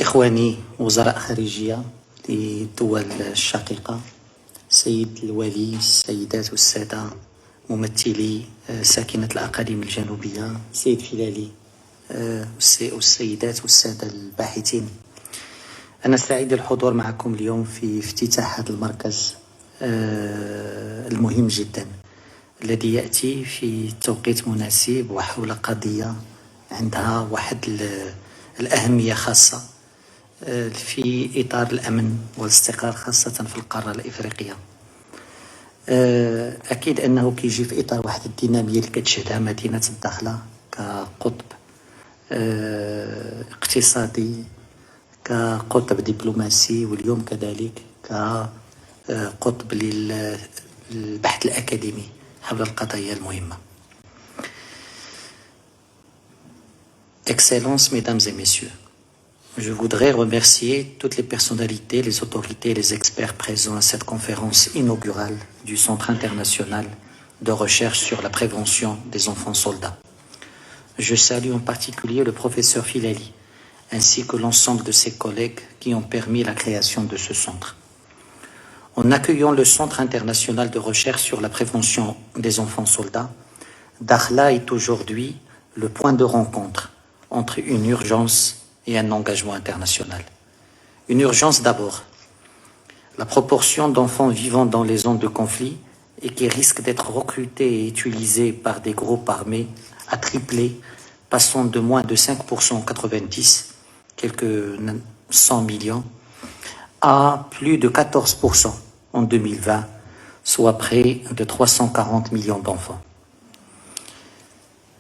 إخواني وزراء خارجية للدول الشقيقة، سيد الولي، السيدات والسادة ممثلي ساكنة الأقاليم الجنوبية، سيد فيلالي، والسيدات والسادة الباحثين، أنا سعيد الحضور معكم اليوم في افتتاح هذا المركز المهم جدا الذي يأتي في توقيت مناسب وحول قضية عندها واحد الأهمية خاصة في إطار الأمن والاستقرار خاصة في القارة الإفريقية. أكيد أنه كيجي في إطار واحد الدينامية اللي كتشهدها مدينة الداخلة كقطب اقتصادي، كقطب دبلوماسي، واليوم كذلك كقطب للبحث الأكاديمي حول القضايا المهمة. Excellences, Mesdames et Messieurs, je voudrais remercier toutes les personnalités, les autorités et les experts présents à cette conférence inaugurale du Centre international de recherche sur la prévention des enfants soldats. Je salue en particulier le professeur Filali, ainsi que l'ensemble de ses collègues qui ont permis la création de ce centre. En accueillant le Centre international de recherche sur la prévention des enfants soldats, Dakhla est aujourd'hui le point de rencontre entre une urgence et un engagement international. Une urgence d'abord. La proportion d'enfants vivant dans les zones de conflit et qui risquent d'être recrutés et utilisés par des groupes armés a triplé, passant de moins de 5% en 90, quelques 100 millions, à plus de 14% en 2020, soit près de 340 millions d'enfants.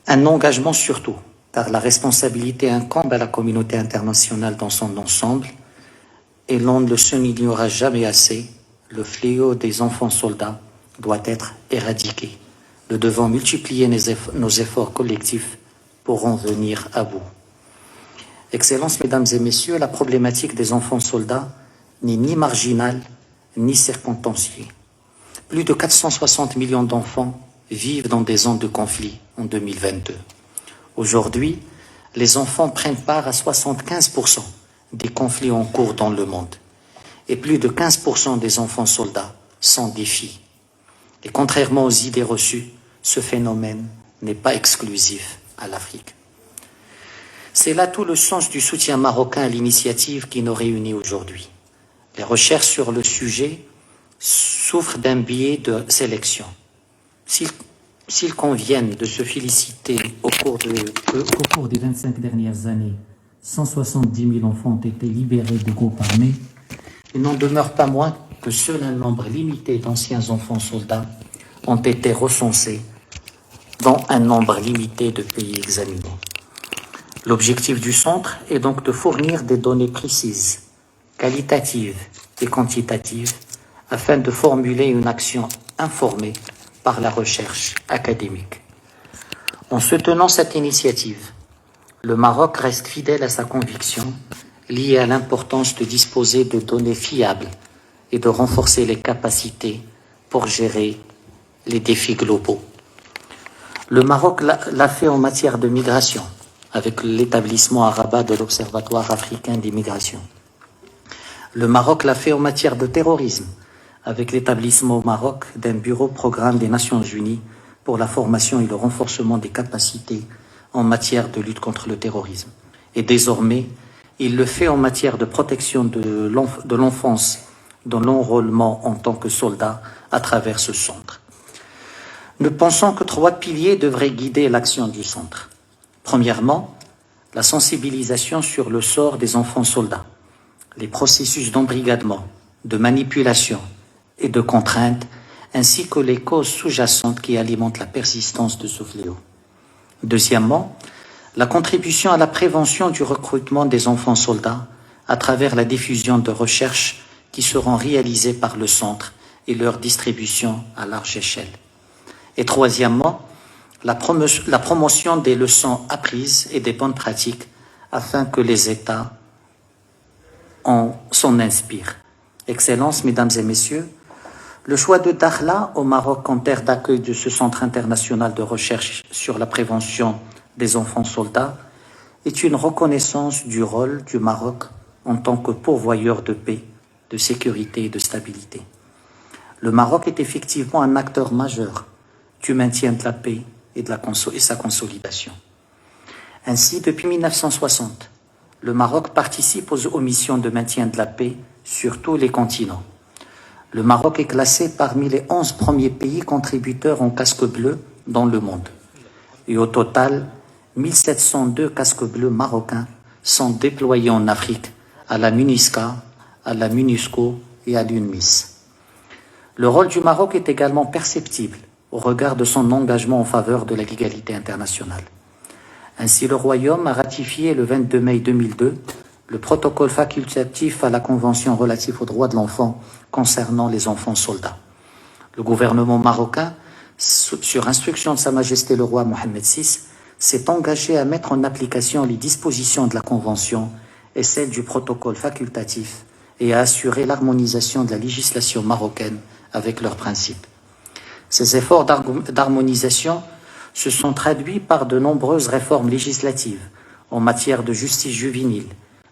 Un engagement surtout, car la responsabilité incombe à la communauté internationale dans son ensemble, et l'on ne le soulignera jamais assez, le fléau des enfants soldats doit être éradiqué. Nous devons multiplier nos efforts collectifs pour en venir à bout. Excellences, Mesdames et Messieurs, la problématique des enfants soldats n'est ni marginale ni circonstanciée. Plus de 460 millions d'enfants vivent dans des zones de conflit en 2022. Aujourd'hui, les enfants prennent part à 75% des conflits en cours dans le monde. Et plus de 15% des enfants soldats sont des filles. Et contrairement aux idées reçues, ce phénomène n'est pas exclusif à l'Afrique. C'est là tout le sens du soutien marocain à l'initiative qui nous réunit aujourd'hui. Les recherches sur le sujet souffrent d'un biais de sélection. S'il convient de se féliciter qu'au cours des 25 dernières années, 170 000 enfants ont été libérés de groupes armés, il n'en demeure pas moins que seul un nombre limité d'anciens enfants soldats ont été recensés dans un nombre limité de pays examinés. L'objectif du centre est donc de fournir des données précises, qualitatives et quantitatives, afin de formuler une action informée par la recherche académique. En soutenant cette initiative, le Maroc reste fidèle à sa conviction liée à l'importance de disposer de données fiables et de renforcer les capacités pour gérer les défis globaux. Le Maroc l'a fait en matière de migration, avec l'établissement à Rabat de l'Observatoire africain d'immigration. Le Maroc l'a fait en matière de terrorisme, avec l'établissement au Maroc d'un bureau programme des Nations Unies pour la formation et le renforcement des capacités en matière de lutte contre le terrorisme. Et désormais, il le fait en matière de protection de l'enfance dans l'enrôlement en tant que soldat à travers ce centre. Nous pensons que 3 piliers devraient guider l'action du centre. Premièrement, la sensibilisation sur le sort des enfants soldats, les processus d'embrigadement, de manipulation et de contrainte, ainsi que les causes sous-jacentes qui alimentent la persistance de ce fléau. Deuxièmement, la contribution à la prévention du recrutement des enfants soldats à travers la diffusion de recherches qui seront réalisées par le centre et leur distribution à large échelle. Et troisièmement, la promotion des leçons apprises et des bonnes pratiques afin que les États s'en inspirent. Excellences, Mesdames et Messieurs, le choix de Dakhla au Maroc en terre d'accueil de ce Centre international de recherche sur la prévention des enfants soldats est une reconnaissance du rôle du Maroc en tant que pourvoyeur de paix, de sécurité et de stabilité. Le Maroc est effectivement un acteur majeur du maintien de la paix et sa consolidation. Ainsi, depuis 1960, le Maroc participe aux missions de maintien de la paix sur tous les continents. Le Maroc est classé parmi les 11 premiers pays contributeurs en casque bleu dans le monde. Et au total, 1702 casques bleus marocains sont déployés en Afrique, à la MINUSCA, à la MINUSCO et à l'UNMISS. Le rôle du Maroc est également perceptible au regard de son engagement en faveur de l'égalité internationale. Ainsi, le Royaume a ratifié le 22 mai 2002 le protocole facultatif à la Convention relative aux droits de l'enfant concernant les enfants soldats. Le gouvernement marocain, sur instruction de Sa Majesté le roi Mohammed VI, s'est engagé à mettre en application les dispositions de la Convention et celles du protocole facultatif et à assurer l'harmonisation de la législation marocaine avec leurs principes. Ces efforts d'harmonisation se sont traduits par de nombreuses réformes législatives en matière de justice juvénile,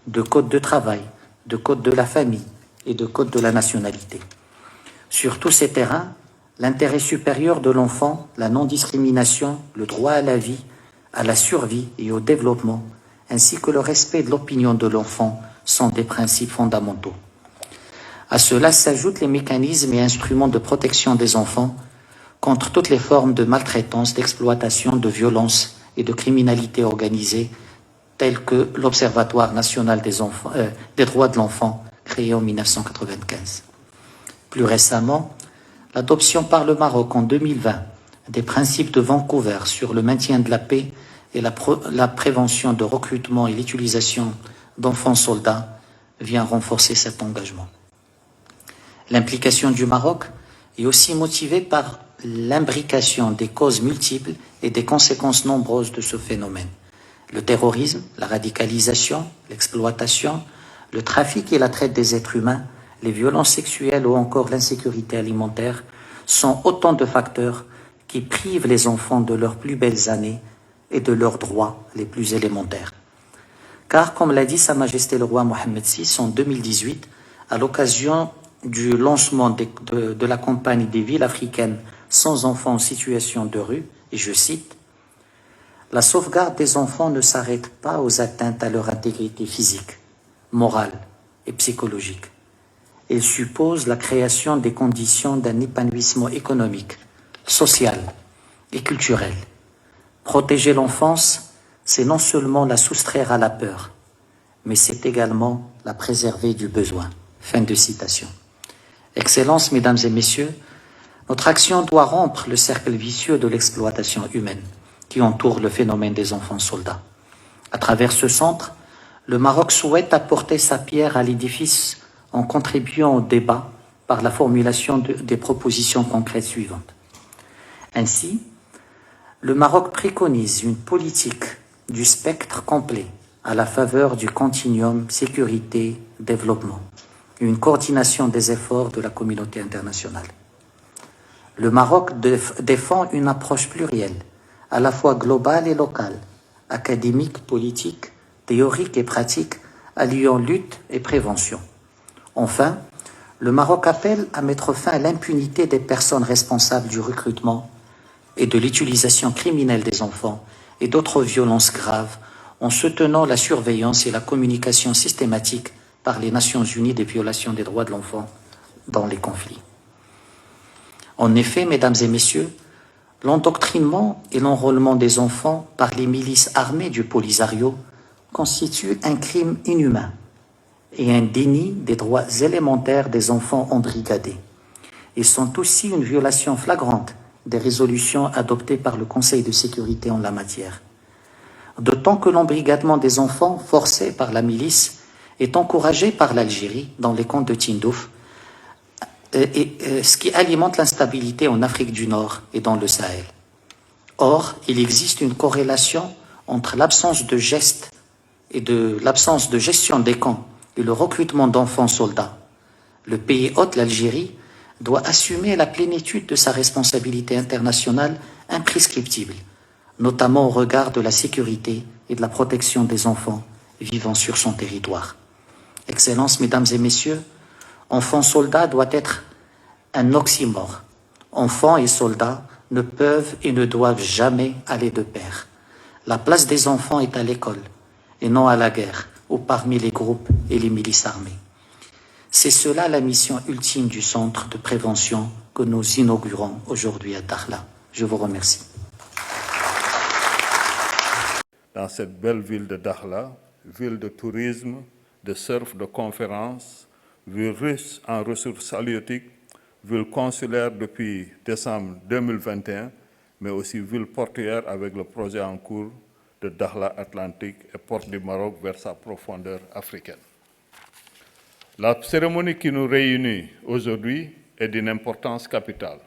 de code de travail, de code de la famille et de code de la nationalité. Sur tous ces terrains, l'intérêt supérieur de l'enfant, la non-discrimination, le droit à la vie, à la survie et au développement, ainsi que le respect de l'opinion de l'enfant sont des principes fondamentaux. À cela s'ajoutent les mécanismes et instruments de protection des enfants contre toutes les formes de maltraitance, d'exploitation, de violence et de criminalité organisée, tels que l'Observatoire national des droits de l'enfant, créé en 1995. Plus récemment, l'adoption par le Maroc en 2020 des principes de Vancouver sur le maintien de la paix et la prévention de recrutement et l'utilisation d'enfants soldats vient renforcer cet engagement. L'implication du Maroc est aussi motivée par l'imbrication des causes multiples et des conséquences nombreuses de ce phénomène. Le terrorisme, la radicalisation, l'exploitation, le trafic et la traite des êtres humains, les violences sexuelles ou encore l'insécurité alimentaire sont autant de facteurs qui privent les enfants de leurs plus belles années et de leurs droits les plus élémentaires. Car, comme l'a dit Sa Majesté le roi Mohammed VI en 2018, à l'occasion du lancement de la campagne des villes africaines sans enfants en situation de rue, et je cite, « La sauvegarde des enfants ne s'arrête pas aux atteintes à leur intégrité physique, morale et psychologique. Elle suppose la création des conditions d'un épanouissement économique, social et culturel. Protéger l'enfance, c'est non seulement la soustraire à la peur, mais c'est également la préserver du besoin. » Fin de citation. Excellences, Mesdames et Messieurs, notre action doit rompre le cercle vicieux de l'exploitation humaine qui entoure le phénomène des enfants soldats. À travers ce centre, le Maroc souhaite apporter sa pierre à l'édifice en contribuant au débat par la formulation des propositions concrètes suivantes. Ainsi, le Maroc préconise une politique du spectre complet à la faveur du continuum sécurité-développement, une coordination des efforts de la communauté internationale. Le Maroc défend une approche plurielle, à la fois globale et locale, académique, politique, théorique et pratique, alliant lutte et prévention. Enfin, le Maroc appelle à mettre fin à l'impunité des personnes responsables du recrutement et de l'utilisation criminelle des enfants et d'autres violences graves en soutenant la surveillance et la communication systématique par les Nations Unies des violations des droits de l'enfant dans les conflits. En effet, Mesdames et Messieurs, l'endoctrinement et l'enrôlement des enfants par les milices armées du Polisario constitue un crime inhumain et un déni des droits élémentaires des enfants embrigadés. Ils sont aussi une violation flagrante des résolutions adoptées par le Conseil de sécurité en la matière. D'autant que l'embrigadement des enfants forcés par la milice est encouragé par l'Algérie dans les camps de Tindouf, ce qui alimente l'instabilité en Afrique du Nord et dans le Sahel. Or, il existe une corrélation entre l'absence de gestes et de l'absence de gestion des camps et le recrutement d'enfants soldats. Le pays hôte, l'Algérie, doit assumer la plénitude de sa responsabilité internationale imprescriptible, notamment au regard de la sécurité et de la protection des enfants vivant sur son territoire. Excellences, Mesdames et Messieurs, enfant-soldat doit être un oxymore. Enfants et soldats ne peuvent et ne doivent jamais aller de pair. La place des enfants est à l'école et non à la guerre ou parmi les groupes et les milices armées. C'est cela la mission ultime du centre de prévention que nous inaugurons aujourd'hui à Dakhla. Je vous remercie. Dans cette belle ville de Dakhla, ville de tourisme, de surf, de conférences, ville riche en ressources halieutiques, ville consulaire depuis décembre 2021, mais aussi ville portuaire avec le projet en cours de Dakhla Atlantique et porte du Maroc vers sa profondeur africaine. La cérémonie qui nous réunit aujourd'hui est d'une importance capitale,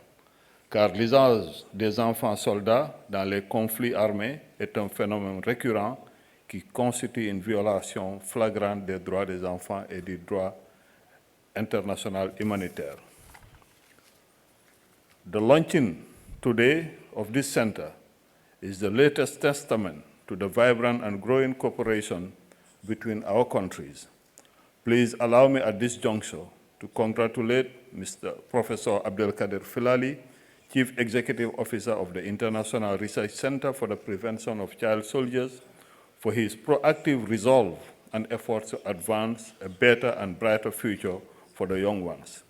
car l'usage des enfants soldats dans les conflits armés est un phénomène récurrent qui constitue une violation flagrante des droits des enfants et du droit international humanitaire. The launching today of this center is the latest testament to the vibrant and growing cooperation between our countries. Please allow me at this juncture to congratulate Mr. Professor Abdelkader Filali, Chief Executive Officer of the International Research Center for the Prevention of Child Soldiers, for his proactive resolve and efforts to advance a better and brighter future for the young ones.